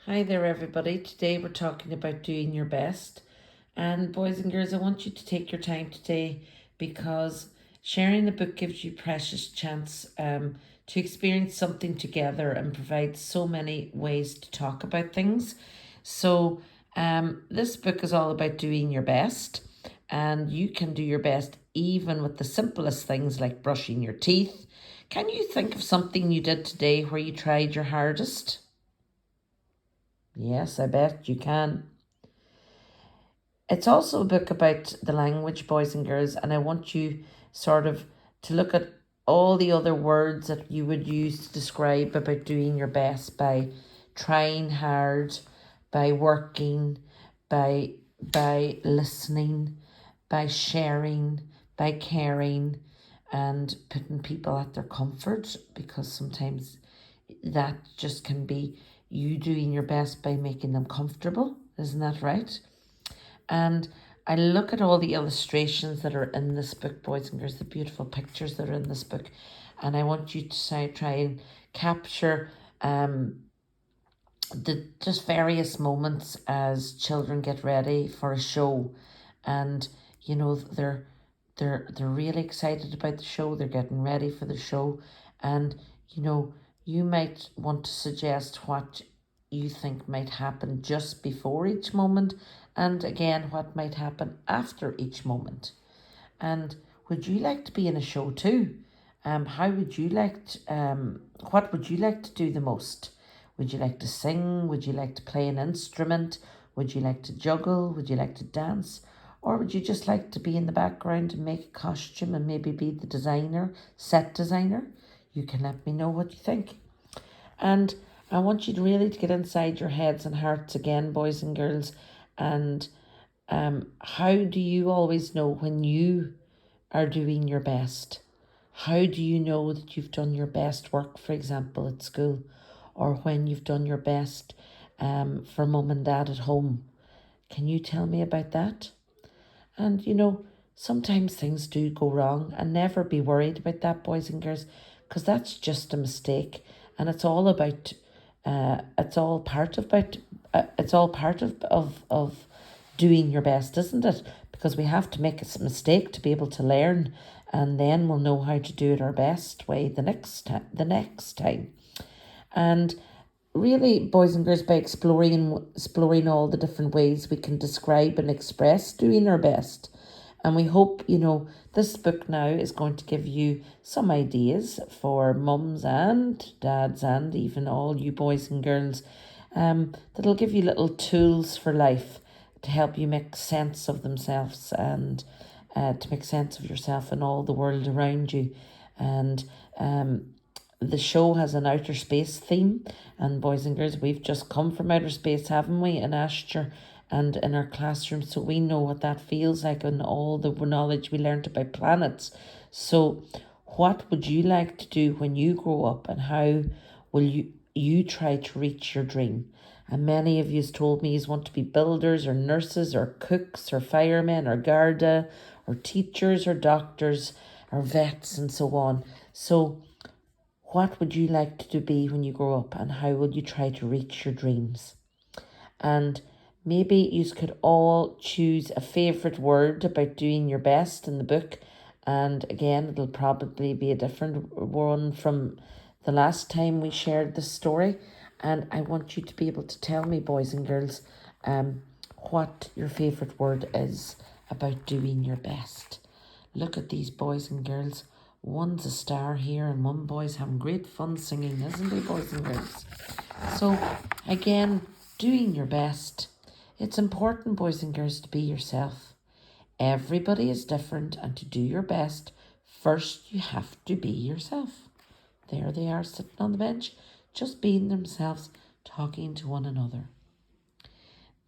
Hi there, everybody. Today we're talking about doing your best. And boys and girls, I want you to take your time today because sharing the book gives you precious chance to experience something together and provides so many ways to talk about things. So this book is all about doing your best, and you can do your best even with the simplest things like brushing your teeth. Can you think of something you did today where you tried your hardest? Yes, I bet you can. It's also a book about the language, boys and girls, and I want you sort of to look at all the other words that you would use to describe about doing your best by trying hard, by working, by listening, by sharing, by caring, and putting people at their comfort, because sometimes that just can be you doing your best by making them comfortable. Isn't that right? And I look at all the illustrations that are in this book, boys and girls, the beautiful pictures that are in this book, and I want you to try and capture the just various moments as children get ready for a show, and they're really excited about the show. They're getting ready for the show, and you know you might want to suggest what you think might happen just before each moment, and again what might happen after each moment. And would you like to be in a show too? How would you like to, what would you like to do the most? Would you like to sing? Would you like to play an instrument? Would you like to juggle? Would you like to dance? Or would you just like to be in the background and make a costume and maybe be the designer, set designer? You can let me know what you think. And I want you to really to get inside your heads and hearts again, boys and girls. And how do you always know when you are doing your best? How do you know that you've done your best work, for example, at school, or when you've done your best for mum and dad at home? Can you tell me about that? And sometimes things do go wrong, and never be worried about that, boys and girls, because that's just a mistake, and it's all about, it's all part of doing your best, isn't it? Because we have to make a mistake to be able to learn, and then we'll know how to do it our best way the next time. And really, boys and girls, by exploring all the different ways we can describe and express doing our best. And we hope, this book now is going to give you some ideas for mums and dads and even all you boys and girls, that'll give you little tools for life to help you make sense of themselves, and to make sense of yourself and all the world around you. And the show has an outer space theme, and boys and girls, we've just come from outer space, haven't we, in Ashture and in our classroom, so we know what that feels like and all the knowledge we learnt about planets. So what would you like to do when you grow up, and how will you try to reach your dream? And many of you told me you want to be builders or nurses or cooks or firemen or Garda or teachers or doctors or vets and so on. So what would you like to be when you grow up, and how will you try to reach your dreams? And maybe you could all choose a favourite word about doing your best in the book. And again, it'll probably be a different one from the last time we shared this story. And I want you to be able to tell me, boys and girls, what your favourite word is about doing your best. Look at these boys and girls. One's a star here, and one boy's having great fun singing, isn't he, boys and girls? So, again, doing your best. It's important, boys and girls, to be yourself. Everybody is different, and to do your best, first you have to be yourself. There they are, sitting on the bench, just being themselves, talking to one another.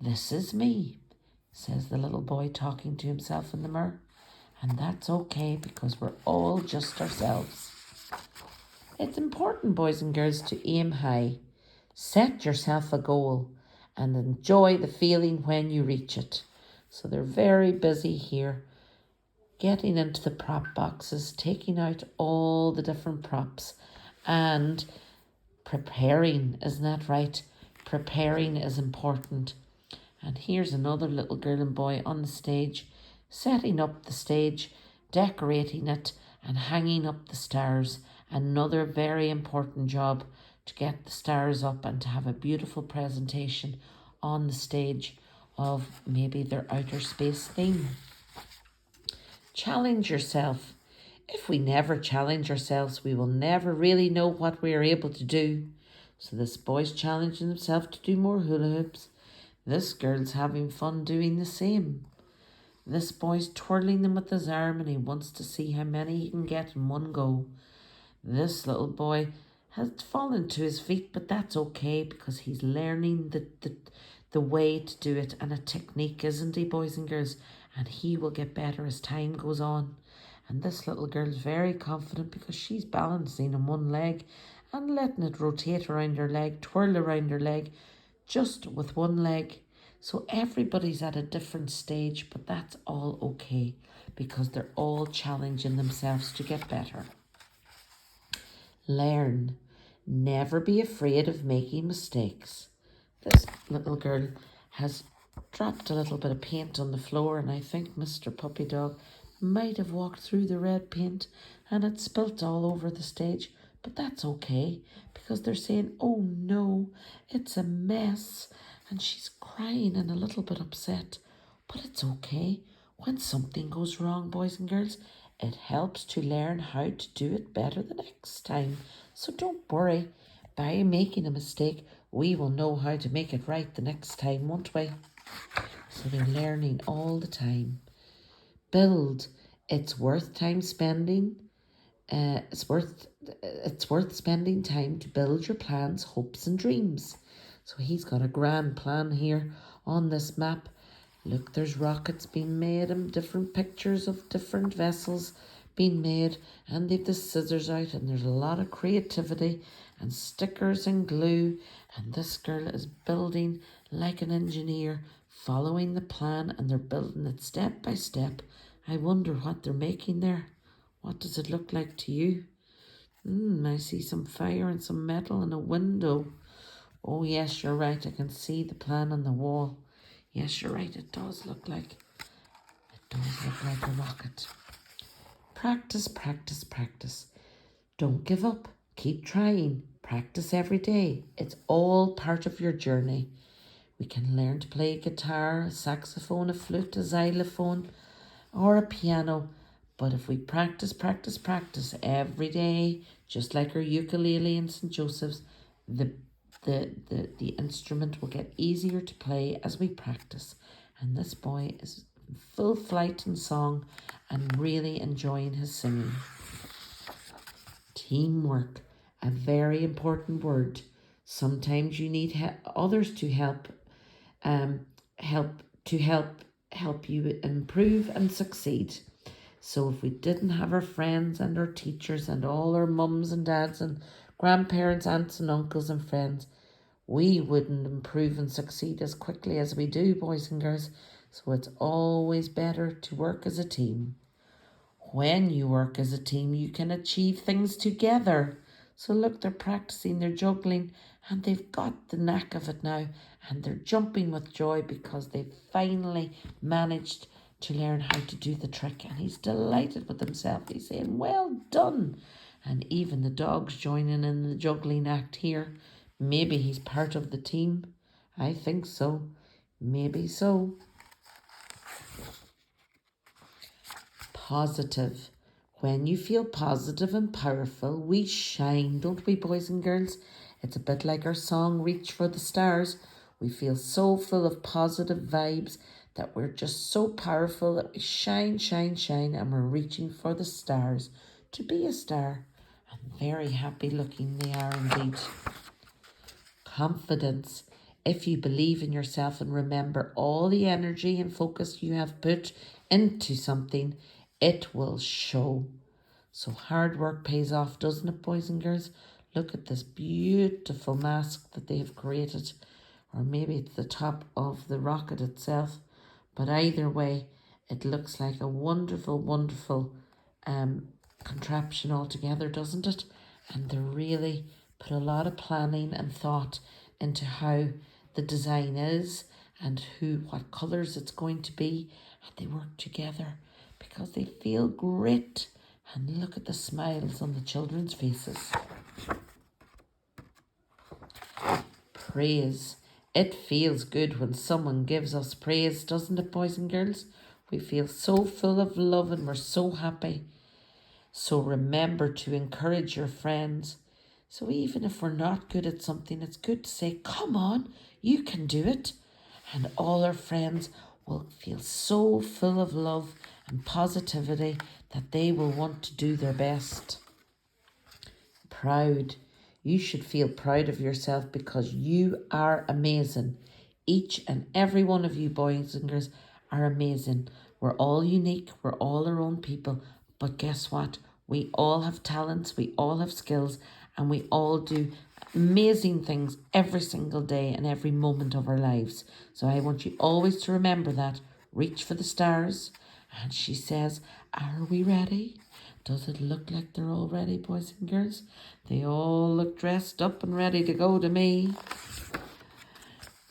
This is me, says the little boy, talking to himself in the mirror. And that's okay, because we're all just ourselves. It's important, boys and girls, to aim high. Set yourself a goal and enjoy the feeling when you reach it. So they're very busy here, getting into the prop boxes, taking out all the different props and preparing, isn't that right? Preparing is important. And here's another little girl and boy on the stage, setting up the stage, decorating it, and hanging up the stars. Another very important job to get the stars up and to have a beautiful presentation on the stage of maybe their outer space theme. Challenge yourself. If we never challenge ourselves, we will never really know what we are able to do. So this boy's challenging himself to do more hula hoops. This girl's having fun doing the same. This boy's twirling them with his arm and he wants to see how many he can get in one go. This little boy has fallen to his feet, but that's okay because he's learning the way to do it and a technique, isn't he, boys and girls? And he will get better as time goes on. And this little girl's very confident because she's balancing on one leg and letting it rotate around her leg, twirl around her leg, just with one leg. So everybody's at a different stage, but that's all okay because they're all challenging themselves to get better. Learn. Never be afraid of making mistakes. This little girl has dropped a little bit of paint on the floor, and I think Mr. Puppy Dog might have walked through the red paint and it spilt all over the stage. But that's okay because they're saying, oh no, it's a mess. And she's crying and a little bit upset. But it's okay. When something goes wrong, boys and girls, it helps to learn how to do it better the next time. So don't worry. By making a mistake, we will know how to make it right the next time, won't we? So they're learning all the time. Build. It's worth time spending. It's worth spending time to build your plans, hopes and dreams. So he's got a grand plan here on this map. Look, there's rockets being made and different pictures of different vessels being made, and they've the scissors out, and there's a lot of creativity and stickers and glue, and this girl is building like an engineer, following the plan, and they're building it step by step. I wonder what they're making there. What does it look like to you? I see some fire and some metal and a window. Oh yes, you're right. I can see the plan on the wall. Yes, you're right. It does look like a rocket. Practice, practice, practice. Don't give up. Keep trying. Practice every day. It's all part of your journey. We can learn to play a guitar, a saxophone, a flute, a xylophone, or a piano. But if we practice, practice, practice every day, just like our ukulele in St. Joseph's, the instrument will get easier to play as we practice. And this boy is full flight in song and really enjoying his singing. Teamwork, a very important word. Sometimes you need others to help you improve and succeed. So if we didn't have our friends and our teachers and all our mums and dads and grandparents, aunts and uncles and friends, we wouldn't improve and succeed as quickly as we do, boys and girls. So it's always better to work as a team. When you work as a team, you can achieve things together. So look, they're practicing, they're juggling, and they've got the knack of it now, and they're jumping with joy because they've finally managed to learn how to do the trick. And he's delighted with himself. He's saying, well done. And even the dog's joining in the juggling act here. Maybe he's part of the team. I think so. Maybe so. Positive. When you feel positive and powerful, we shine, don't we, boys and girls? It's a bit like our song, Reach for the Stars. We feel so full of positive vibes that we're just so powerful that we shine, shine, shine, and we're reaching for the stars to be a star. And very happy looking they are indeed. Confidence. If you believe in yourself and remember all the energy and focus you have put into something, it will show. So hard work pays off, doesn't it, boys and girls? Look at this beautiful mask that they have created. Or maybe it's the top of the rocket itself. But either way, it looks like a wonderful, wonderful contraption altogether, doesn't it? And they really put a lot of planning and thought into how the design is and what colours it's going to be, and they work together because they feel great. And look at the smiles on the children's faces. Praise. It feels good when someone gives us praise, doesn't it, boys and girls? We feel so full of love and we're so happy. So remember to encourage your friends. So even if we're not good at something, it's good to say, come on, you can do it. And all our friends will feel so full of love and positivity that they will want to do their best. Proud. You should feel proud of yourself because you are amazing. Each and every one of you boys and girls are amazing. We're all unique. We're all our own people. But guess what? We all have talents. We all have skills. And we all do amazing things every single day and every moment of our lives. So I want you always to remember that. Reach for the stars. And she says, are we ready? Does it look like they're all ready, boys and girls? They all look dressed up and ready to go to me.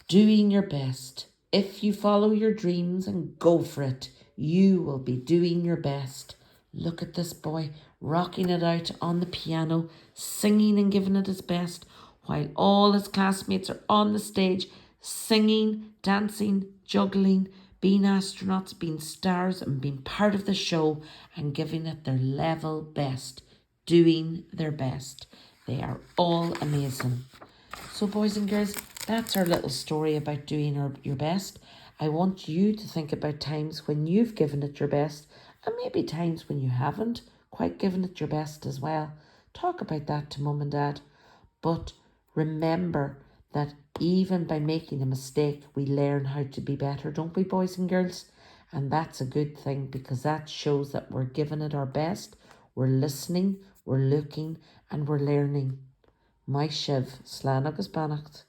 Doing your best. If you follow your dreams and go for it, you will be doing your best. Look at this boy rocking it out on the piano, singing and giving it his best, while all his classmates are on the stage, singing, dancing, juggling, being astronauts, being stars and being part of the show and giving it their level best, doing their best. They are all amazing. So boys and girls, that's our little story about doing your best. I want you to think about times when you've given it your best and maybe times when you haven't quite given it your best as well. Talk about that to mum and dad. But remember that even by making a mistake, we learn how to be better, don't we, boys and girls? And that's a good thing because that shows that we're giving it our best, we're listening, we're looking, and we're learning. My Shiv, Slán agus Bannacht.